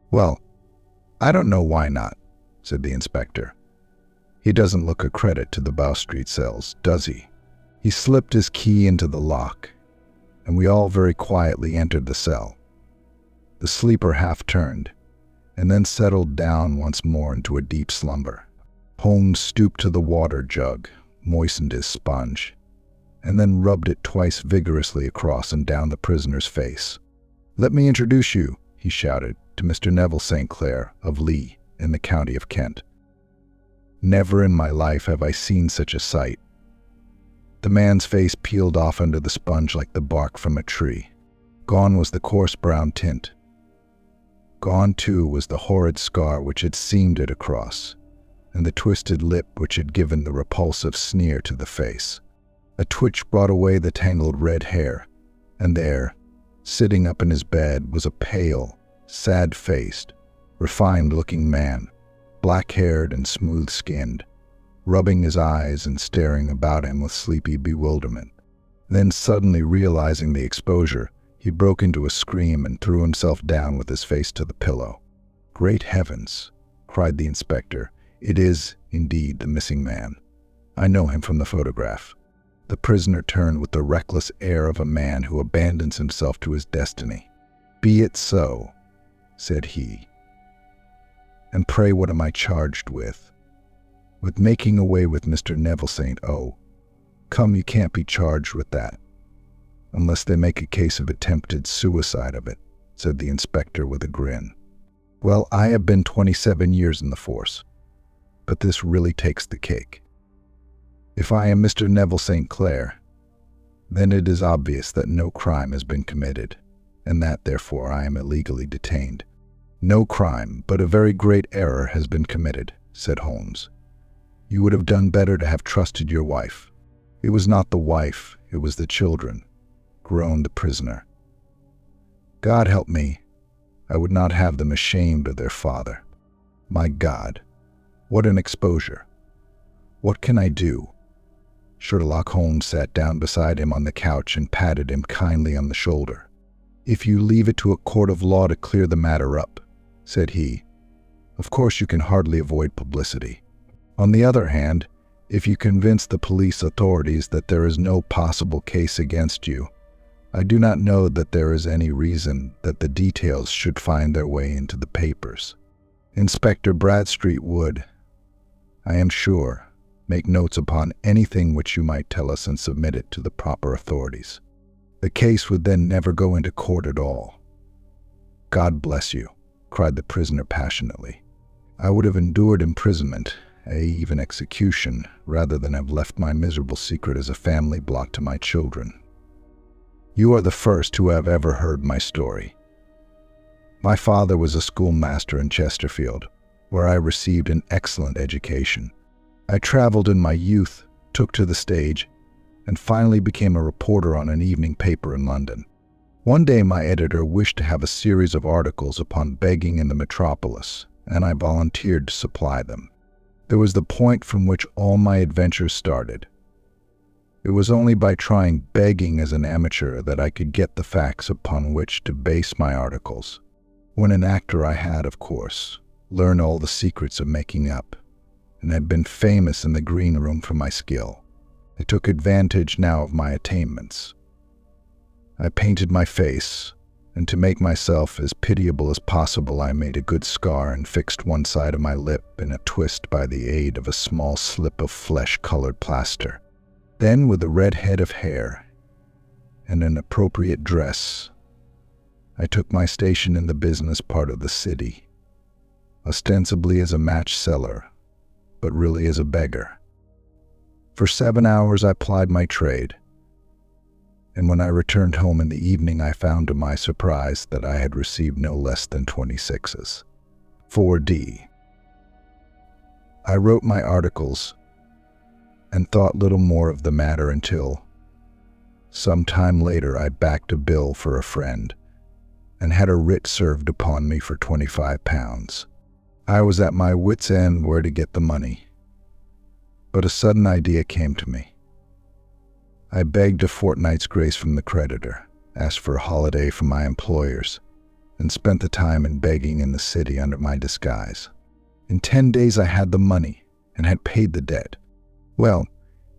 "Well, I don't know why not," said the inspector. "He doesn't look a credit to the Bow Street cells, does he?" He slipped his key into the lock, and we all very quietly entered the cell. The sleeper half turned, and then settled down once more into a deep slumber. Holmes stooped to the water jug, moistened his sponge, and then rubbed it twice vigorously across and down the prisoner's face. "Let me introduce you," he shouted, "to Mr. Neville St. Clair of Lee, in the county of Kent." Never in my life have I seen such a sight. The man's face peeled off under the sponge like the bark from a tree. Gone was the coarse brown tint. Gone, too, was the horrid scar which had seamed it across, and the twisted lip which had given the repulsive sneer to the face. A twitch brought away the tangled red hair, and there, sitting up in his bed, was a pale, sad-faced, refined-looking man, black-haired and smooth-skinned, rubbing his eyes and staring about him with sleepy bewilderment. Then, suddenly realizing the exposure, he broke into a scream and threw himself down with his face to the pillow. "Great heavens!" cried the inspector. "It is, indeed, the missing man. I know him from the photograph." The prisoner turned with the reckless air of a man who abandons himself to his destiny. "Be it so," said he. "And pray what am I charged with?" "With making away with Mr. Neville St. Oh, come, you can't be charged with that, unless they make a case of attempted suicide of it," said the inspector with a grin. "Well, I have been 27 years in the force, but this really takes the cake. If I am Mr. Neville St. Clair, then it is obvious that no crime has been committed, and that, therefore, I am illegally detained." "No crime, but a very great error has been committed," said Holmes. "You would have done better to have trusted your wife." "It was not the wife, it was the children," groaned the prisoner. "God help me, I would not have them ashamed of their father. My God, what an exposure! What can I do?" Sherlock Holmes sat down beside him on the couch and patted him kindly on the shoulder. "If you leave it to a court of law to clear the matter up," said he, "of course you can hardly avoid publicity. On the other hand, if you convince the police authorities that there is no possible case against you, I do not know that there is any reason that the details should find their way into the papers. Inspector Bradstreet would, I am sure, make notes upon anything which you might tell us and submit it to the proper authorities. The case would then never go into court at all." "God bless you," cried the prisoner passionately. "I would have endured imprisonment, even execution, rather than have left my miserable secret as a family blot to my children. You are the first who have ever heard my story. My father was a schoolmaster in Chesterfield, where I received an excellent education. I traveled in my youth, took to the stage, and finally became a reporter on an evening paper in London. One day my editor wished to have a series of articles upon begging in the metropolis, and I volunteered to supply them. There was the point from which all my adventures started. It was only by trying begging as an amateur that I could get the facts upon which to base my articles. When an actor I had, of course, learned all the secrets of making up, and had been famous in the green room for my skill. I took advantage now of my attainments. I painted my face, and to make myself as pitiable as possible, I made a good scar and fixed one side of my lip in a twist by the aid of a small slip of flesh-colored plaster. Then, with a red head of hair and an appropriate dress, I took my station in the business part of the city, ostensibly as a match seller, but really as a beggar. For 7 hours I plied my trade, and when I returned home in the evening I found to my surprise that I had received no less than 26s. 4D. I wrote my articles and thought little more of the matter until, some time later, I backed a bill for a friend and had a writ served upon me for £25. I was at my wit's end where to get the money, but a sudden idea came to me. I begged a fortnight's grace from the creditor, asked for a holiday from my employers, and spent the time in begging in the city under my disguise. In 10 days I had the money and had paid the debt. Well,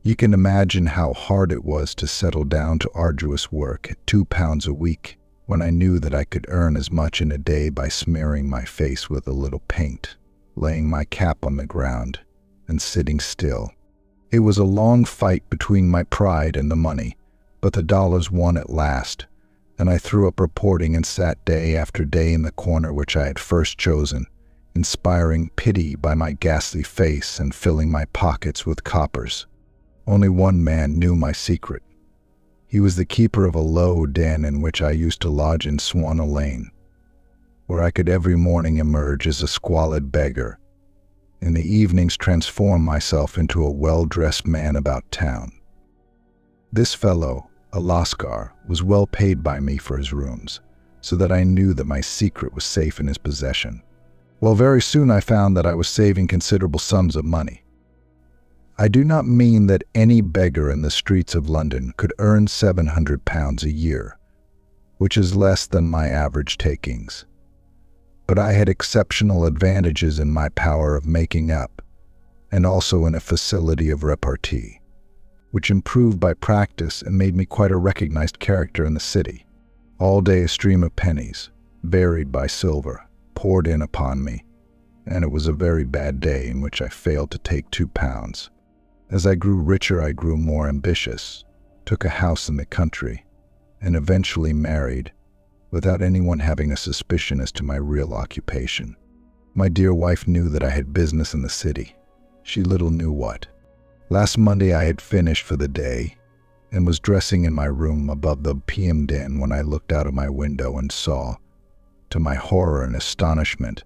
you can imagine how hard it was to settle down to arduous work at £2 a week when I knew that I could earn as much in a day by smearing my face with a little paint, laying my cap on the ground, and sitting still. It was a long fight between my pride and the money, but the dollars won at last, and I threw up reporting and sat day after day in the corner which I had first chosen, inspiring pity by my ghastly face and filling my pockets with coppers. Only one man knew my secret. He was the keeper of a low den in which I used to lodge in Swanna Lane, where I could every morning emerge as a squalid beggar, in the evenings transform myself into a well-dressed man about town. This fellow, a Lascar, was well paid by me for his rooms, so that I knew that my secret was safe in his possession. Well, very soon I found that I was saving considerable sums of money. I do not mean that any beggar in the streets of London could earn £700 a year, which is less than my average takings. But I had exceptional advantages in my power of making up, and also in a facility of repartee, which improved by practice and made me quite a recognized character in the city. All day a stream of pennies, varied by silver, poured in upon me, and it was a very bad day in which I failed to take £2. As I grew richer, I grew more ambitious, took a house in the country, and eventually married, without anyone having a suspicion as to my real occupation. My dear wife knew that I had business in the city. She little knew what. Last Monday I had finished for the day and was dressing in my room above the opium den when I looked out of my window and saw, to my horror and astonishment,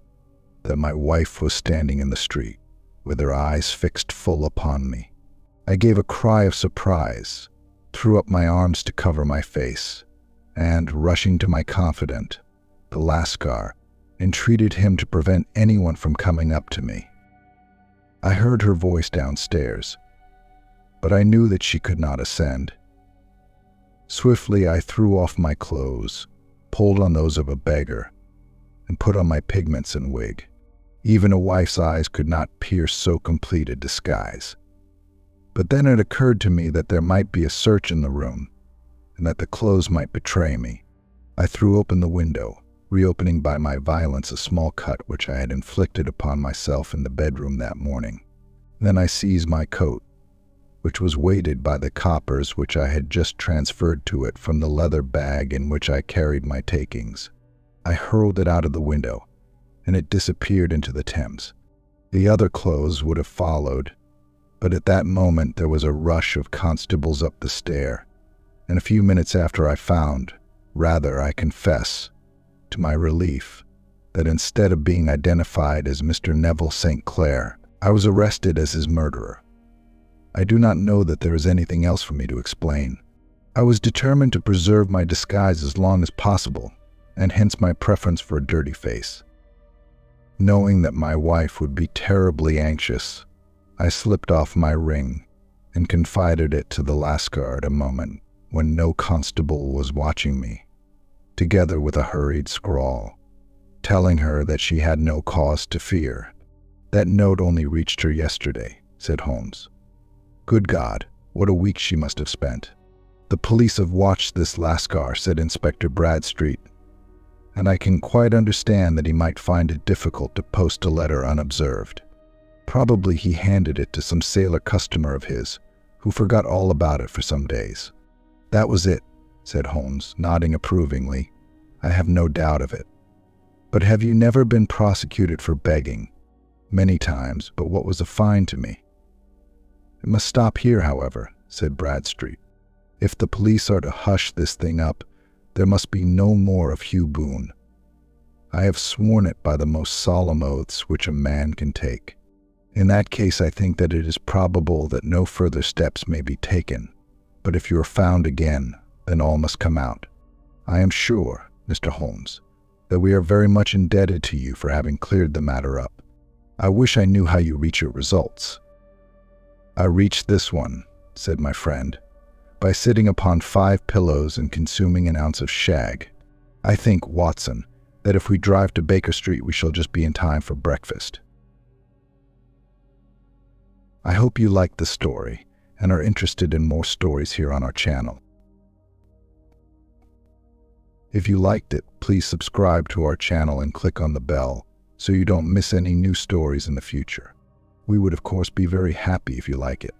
that my wife was standing in the street, with her eyes fixed full upon me. I gave a cry of surprise, threw up my arms to cover my face, and, rushing to my confidant, the Lascar, entreated him to prevent anyone from coming up to me. I heard her voice downstairs, but I knew that she could not ascend. Swiftly I threw off my clothes, pulled on those of a beggar, and put on my pigments and wig. Even a wife's eyes could not pierce so complete a disguise. But then it occurred to me that there might be a search in the room, and that the clothes might betray me. I threw open the window, reopening by my violence a small cut which I had inflicted upon myself in the bedroom that morning. Then I seized my coat, which was weighted by the coppers which I had just transferred to it from the leather bag in which I carried my takings. I hurled it out of the window, and it disappeared into the Thames. The other clothes would have followed, but at that moment there was a rush of constables up the stair, and a few minutes after I found, rather, I confess, to my relief, that instead of being identified as Mr. Neville St. Clair, I was arrested as his murderer. I do not know that there is anything else for me to explain. I was determined to preserve my disguise as long as possible, and hence my preference for a dirty face. Knowing that my wife would be terribly anxious, I slipped off my ring and confided it to the Lascar at a moment when no constable was watching me, together with a hurried scrawl, telling her that she had no cause to fear. "That note only reached her yesterday," said Holmes. "Good God, what a week she must have spent." "The police have watched this Lascar," said Inspector Bradstreet, "and I can quite understand that he might find it difficult to post a letter unobserved. Probably he handed it to some sailor customer of his, who forgot all about it for some days." "That was it," said Holmes, nodding approvingly. "I have no doubt of it. But have you never been prosecuted for begging?" "Many times, but what was a fine to me?" "It must stop here, however," said Bradstreet. "If the police are to hush this thing up, there must be no more of Hugh Boone. I have sworn it by the most solemn oaths which a man can take. In that case, I think that it is probable that no further steps may be taken, but if you are found again, then all must come out. I am sure, Mr. Holmes, that we are very much indebted to you for having cleared the matter up. I wish I knew how you reach your results." "I reached this one," said my friend, "by sitting upon 5 pillows and consuming an ounce of shag. I think, Watson, that if we drive to Baker Street, we shall just be in time for breakfast." I hope you liked the story and are interested in more stories here on our channel. If you liked it, please subscribe to our channel and click on the bell so you don't miss any new stories in the future. We would, of course, be very happy if you like it.